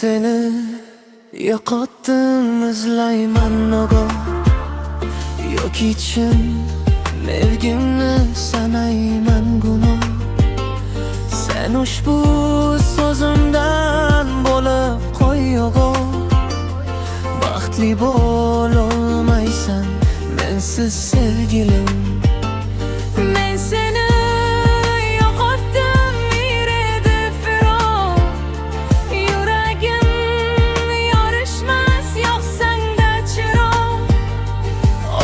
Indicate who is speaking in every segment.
Speaker 1: seni yo'qotdim, izlayman nogoh. Yok için mevgimni sanayman gunoh. Sen ushbu so'zimdan bo'lib qo'y yo'g'o. Baxtli bo'lolmaysan mensiz sevgilim.
Speaker 2: Men seni yo'qotdim, edi firoq. Yuragim yorishmas, yoqsangda chiroq.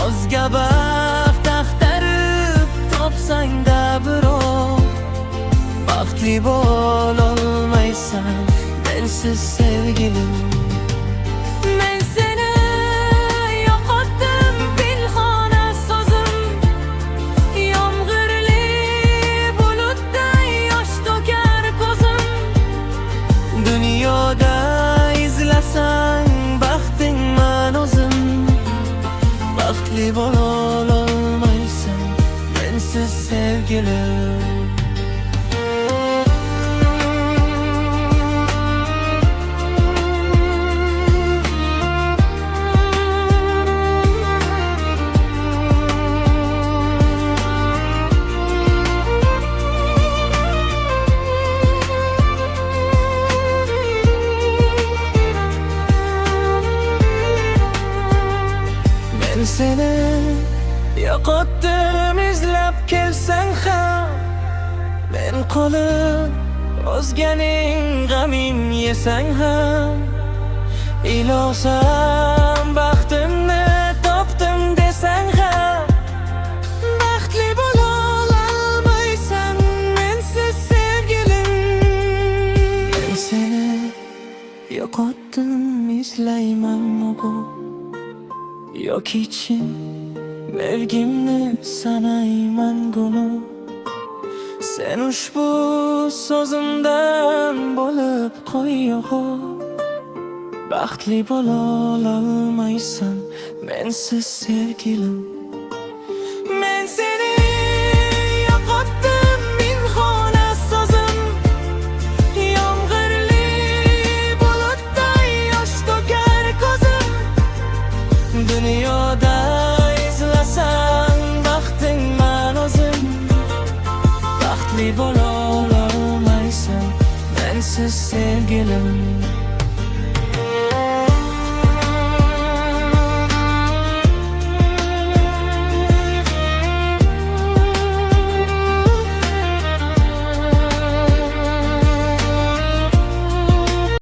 Speaker 1: O'zga baxt axtarib topsangda birov. Baxtli bo'lolmaysan mensiz sevgilim.
Speaker 2: Men seni yo'qotdim, pinhona so'zim. Yomg'irli bulutday yosh to'kar ko'zim.
Speaker 1: Dunyoda izlasang baxtingman o'zim. Baxtli bo'lolmaysan mensiz sevgilim. Men seni yo'qotdim, izlab kelsang ham. Men qolib o'zganing g'amin yesang ham. Ilosam baxtimni topdim desang ham. Baxtli bo'lolmaysan mensiz sevgilim. Men seni yo'qotdim, izlayman nogoh. Yok için mevgimni sanayman gunoh. Sen ushbu so'zimdan bo'lib qo'y yo'g'o. Baxtli bo'lolmaysan mensiz sevgilim. Men seni yo'qotdim, pinhona so'zim. Yomg'irli bulutday yosh to'kar ko'zim. Dunyoda izlasang baxtingman o'zim. Baxtli bo'lolmaysan mensiz sevgilim.